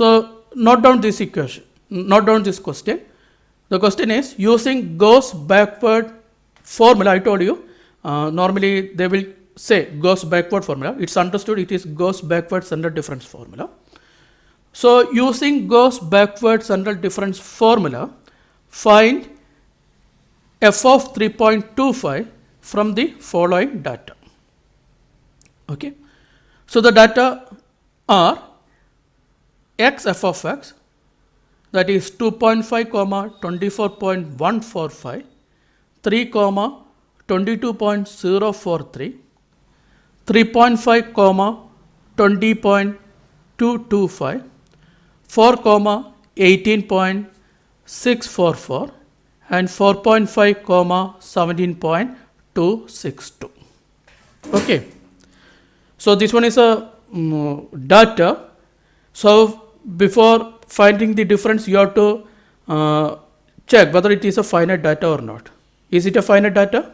So note down this equation, note down this question. The question is using Gauss backward formula. I told you normally they will say Gauss backward formula. It's understood it is Gauss backward central difference formula. So using Gauss backward central difference formula, find f of 3.25 from the following data. Okay. So the data are x f of x, that is 2.5 comma 24.145, 3 comma 22.043, 3.5 comma 20.225, 4 comma 18.644 and 4.5 comma 17.262. Okay. So this one is a data. So before finding the difference, you have to check whether it is a finite data or not. Is it a finite data?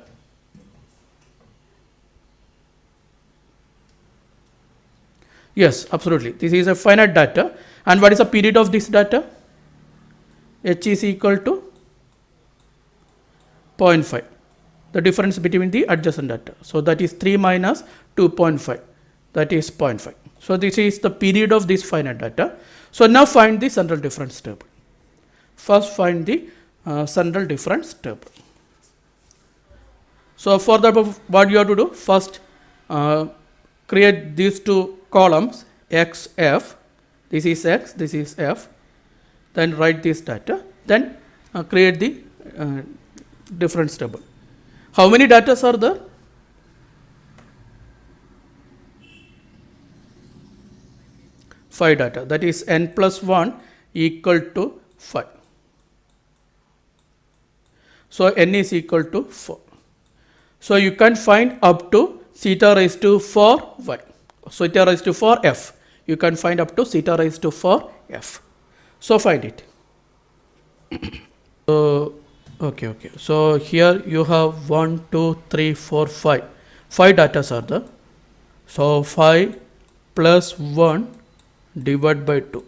Yes, absolutely. This is a finite data. And what is the period of this data? H is equal to 0.5. The difference between the adjacent data. So that is 3 minus 2.5. That is 0.5. So this is the period of this finite data. So now find the central difference table. First find the central difference table. So for that, what you have to do? First create these two columns, x, f. This is x, this is f. Then write this data. Then create the difference table. How many data are there? Five data. That is n plus 1 equal to 5. So n is equal to 4. So you can find up to theta raised to 4y. So theta raised to 4f. You can find up to theta raised to 4f. So find it. Okay. So here you have 1, 2, 3, 4, 5. 5 data are there. So 5 plus 1 divided by 2,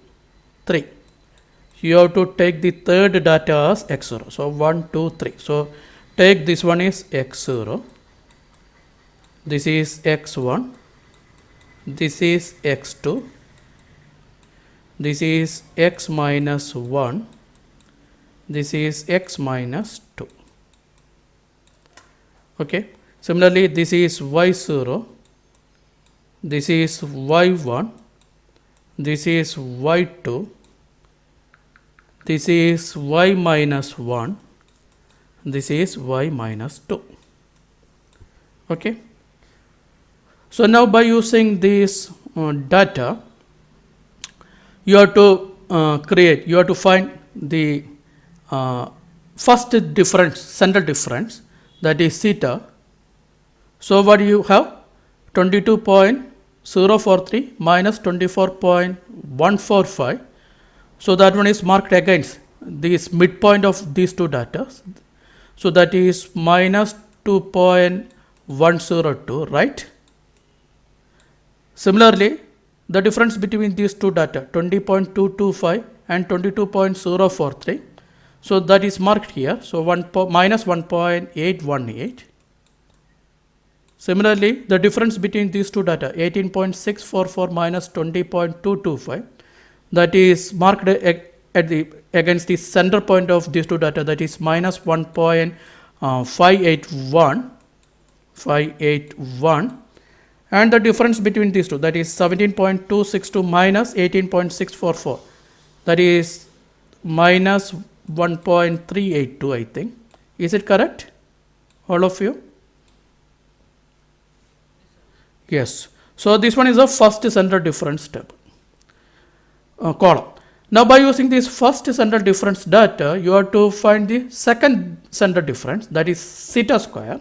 3. You have to take the third data as x0. So 1, 2, 3. So take this one is x0. This is x1. This is x2. This is x minus 1. This is x minus 2. Okay. Similarly, this is y0. This is y1. This is y2. This is y minus 1. This is y minus 2. Okay. So now by using this data, you have to you have to find the first difference, central difference, that is theta. So what do you have? 22.043 minus 24.145. So that one is marked against this midpoint of these two data. So that is minus 2.102, right? Similarly, the difference between these two data, 20.225 and 22.043. So that is marked here. So minus 1.818. Similarly, the difference between these two data, 18.644 minus 20.225, that is marked against the center point of these two data, that is minus 1.581. And the difference between these two, that is 17.262 minus 18.644, that is minus 1.382, I think. Is it correct, all of you? Yes. So this one is the first central difference table column. Now by using this first central difference data, you have to find the second central difference, that is theta square.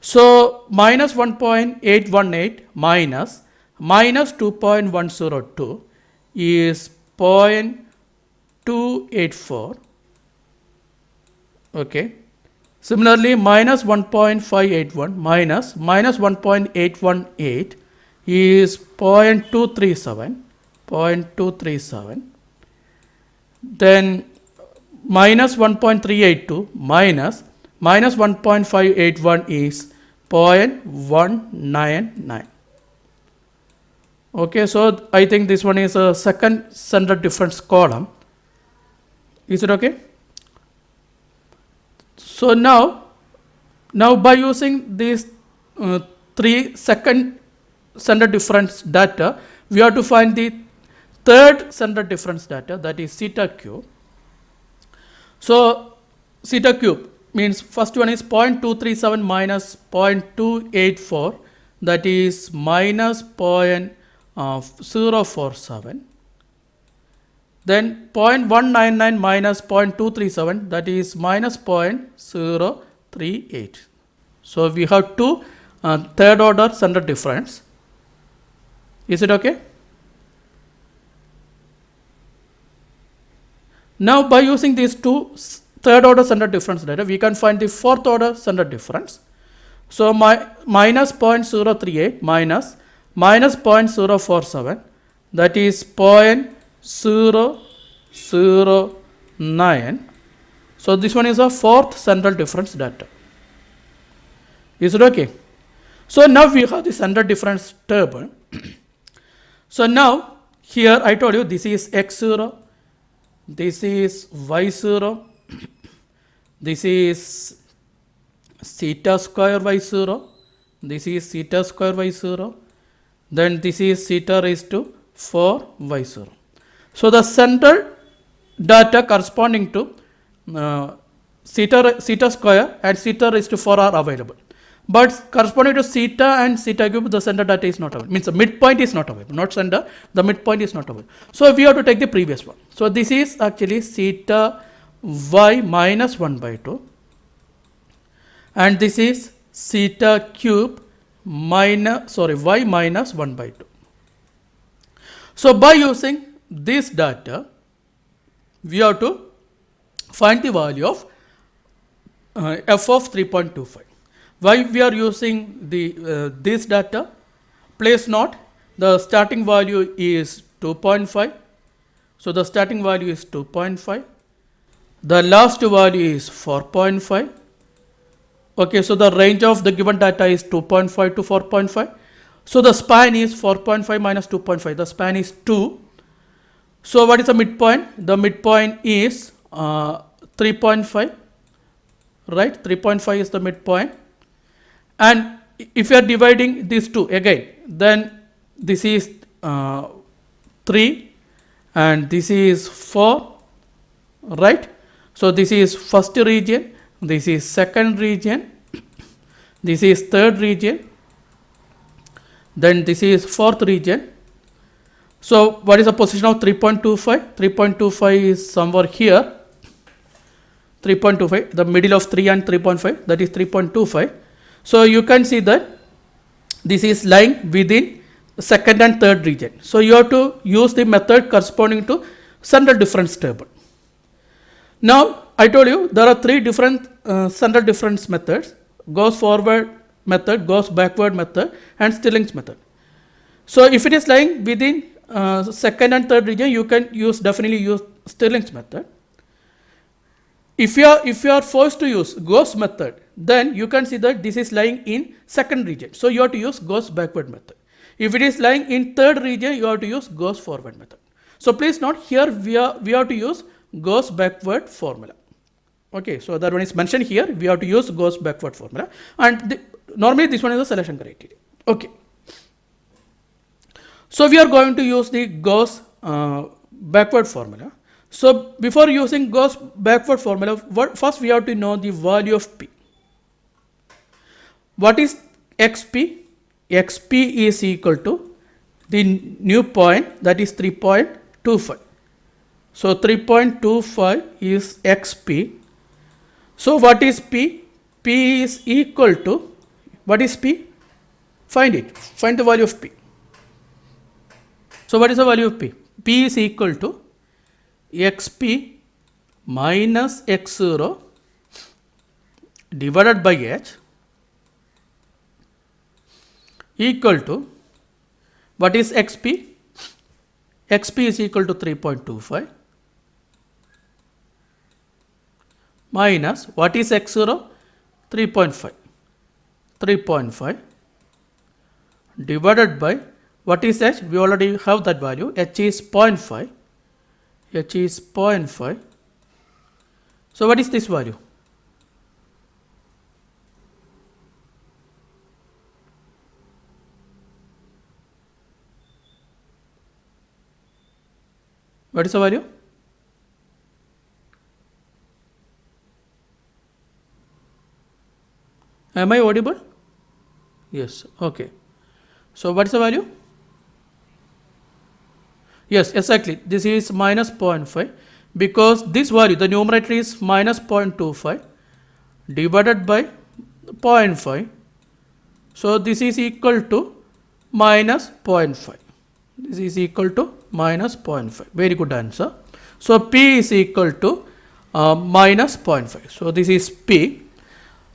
So minus 1.818 minus 2.102 is 0.284. Okay. Similarly, minus 1.581 minus 1.818 is 0.237. 0.237, then minus 1.382 minus 1.581 is 0.199. Okay, so I think this one is a second standard difference column. Is it okay? So now by using these 3 second standard difference data, we have to find the third standard difference data, that is theta cube. So theta cube means first one is 0.237 minus 0.284, that is minus 0.047. Then 0.199 minus 0.237, that is minus 0.038. So we have two third order standard difference. Is it okay? Now by using these two third order standard difference data, we can find the fourth order standard difference. So minus 0.038 minus 0.047, that is 0.009. So this one is a fourth central difference data. Is it okay? So now we have the standard difference table. So now here I told you this is x0, this is y0, this is theta square y0, this is theta square y0, then this is theta raised to 4 y0. So the central data corresponding to theta square and theta raised to 4 are available. But corresponding to theta and theta cube, the center data is not available. Means the midpoint is not available. Not center, the midpoint is not available. So we have to take the previous one. So this is actually theta y minus 1 by 2. And this is theta cube y minus 1 by 2. So by using this data, we have to find the value of f of 3.25. Why we are using the this data? Please note the starting value is 2.5. So the starting value is 2.5. The last value is 4.5. Okay, so the range of the given data is 2.5 to 4.5. So the span is 4.5 minus 2.5. The span is 2. So what is the midpoint? The midpoint is 3.5. Right? 3.5 is the midpoint. And if you are dividing these two again, then this is 3 and this is 4. Right? So this is first region, this is second region, this is third region, then this is fourth region. So what is the position of 3.25? 3.25 is somewhere here. 3.25, the middle of 3 and 3.5, that is 3.25. So you can see that this is lying within second and third region. So you have to use the method corresponding to central difference table. Now I told you there are 3 different central difference methods: goes forward method, goes backward method, and Stirling's method. So if it is lying within second and third region, you can definitely use Stirling's method. If you are forced to use Gauss method, then you can see that this is lying in second region. So you have to use Gauss backward method. If it is lying in third region, you have to use Gauss forward method. So please note here we have to use Gauss backward formula. Okay, so that one is mentioned here. We have to use Gauss backward formula, and normally this one is the selection criteria. Okay. So we are going to use the Gauss backward formula. So before using Gauss backward formula, first we have to know the value of P. What is XP? XP is equal to the new point, that is 3.25. So 3.25 is XP. So what is P? P is equal to, what is P? Find it. Find the value of P. So what is the value of P? P is equal to XP minus X0 divided by H equal to, what is XP? xp is equal to 3.25 minus what is x0? 3.5. 3.5 divided by what is h? We already have that value. H is 0.5. H is 0.5. So what is this value? What is the value? Am I audible? Yes. Okay. So what is the value? Yes, exactly. This is minus 0.5 because this value, the numerator is minus 0.25 divided by 0.5. So this is equal to minus 0.5. This is equal to minus 0.5. Very good answer. So P is equal to minus 0.5. So this is P.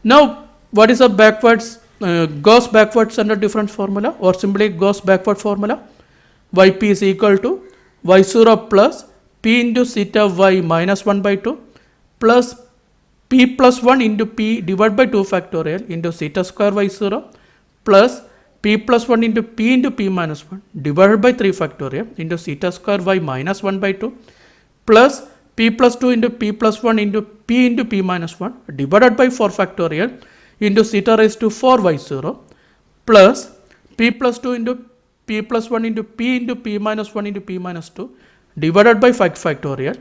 Now what is a backwards, Gauss backwards under difference formula or simply Gauss backward formula? Yp is equal to y0 plus p into theta y minus 1 by 2 plus p plus 1 into p divided by 2 factorial into theta square y0 plus p plus 1 into p minus 1 divided by 3 factorial into theta square y minus 1 by 2 plus p plus 2 into p plus 1 into p minus 1 divided by 4 factorial into theta raised to 4 y0 plus p plus 2 into p plus 1 into p minus 1 into p minus 2 divided by 5 factorial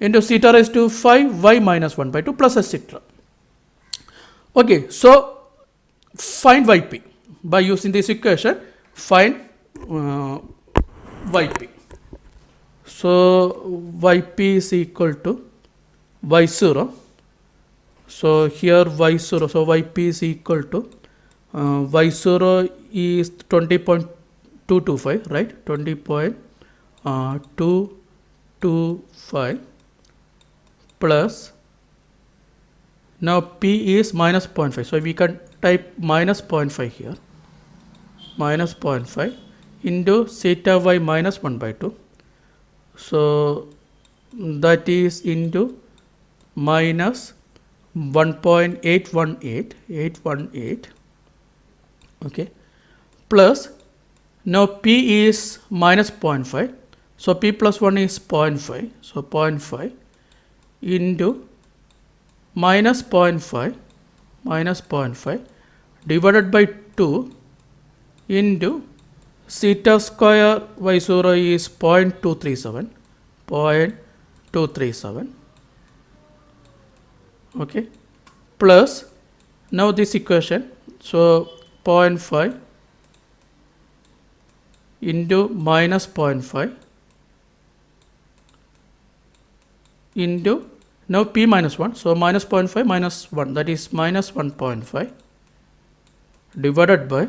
into theta raised to 5 y minus 1 by 2 plus etc. Okay, so find yp by using this equation. Find yp. So yp is equal to y0. So here y0. So yp is equal to y0 is 20.225, right? 20.225 plus, now p is minus 0.5. So we can type minus 0.5 here. Minus 0.5 into theta y minus 1 by 2. So that is into minus 1.818, okay, plus now p is minus 0.5, so p plus 1 is 0.5, so 0.5 into minus 0.5 divided by 2 into theta square y0 is 0.237, okay, plus now this equation, so 0.5 into minus 0.5 into now p minus 1, so minus 0.5 minus 1, that is minus 1.5 divided by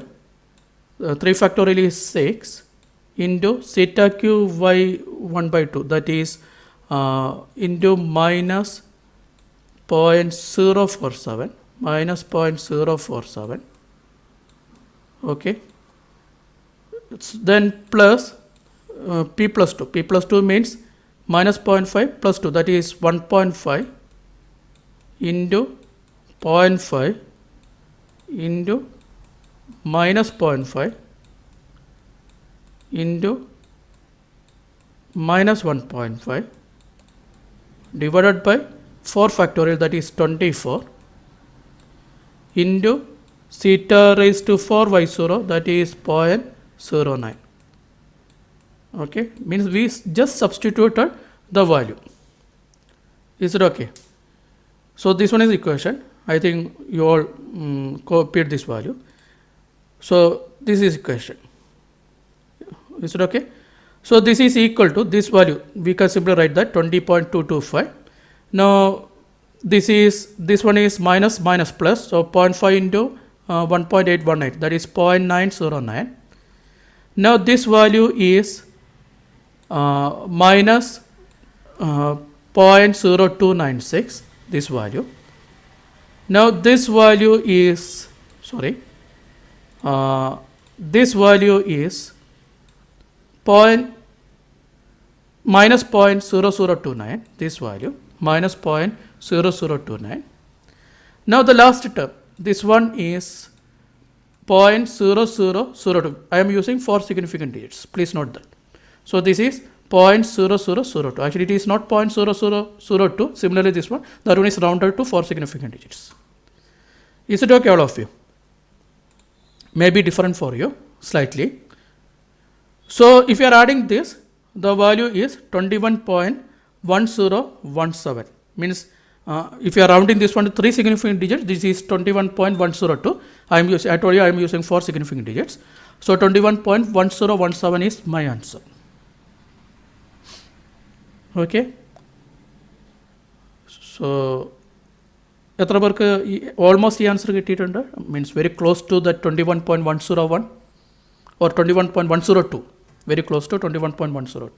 3 factorial is 6 into theta q y 1 by 2, that is into minus 0.047, okay, then plus p plus 2 means minus 0.5 plus 2, that is 1.5 into 0.5 into minus 0.5 into minus 1.5 divided by 4 factorial, that is 24 into theta raised to 4 y0, that is 0.09. Okay, means we just substituted the value. Is it okay? So this one is equation. I think you all copied this value. So this is equation. Is it okay? So this is equal to this value. We can simply write that 20.225. Now this one is minus plus. So 0.5 into 1.818, that is 0.909. Now this value is minus 0.0296, this value. Now this value is, this value is minus 0.0029, this value, minus 0.0029. Now the last term, this one is 0.0002. I am using 4 significant digits, please note that. So this is 0.0002. Actually it is not 0.0002. Similarly this one, that one is rounded to 4 significant digits. Is it okay all of you? May be different for you slightly. So if you are adding this, the value is 21.1017. Means if you are rounding this one to 3 significant digits, this is 21.102. I told you I am using 4 significant digits. So 21.1017 is my answer. Okay. So എത്ര പേർക്ക് almost ഈ answer കിട്ടിയിട്ടുണ്ട്? Means very close to the 21.101 or 21.102, very close to 21.102.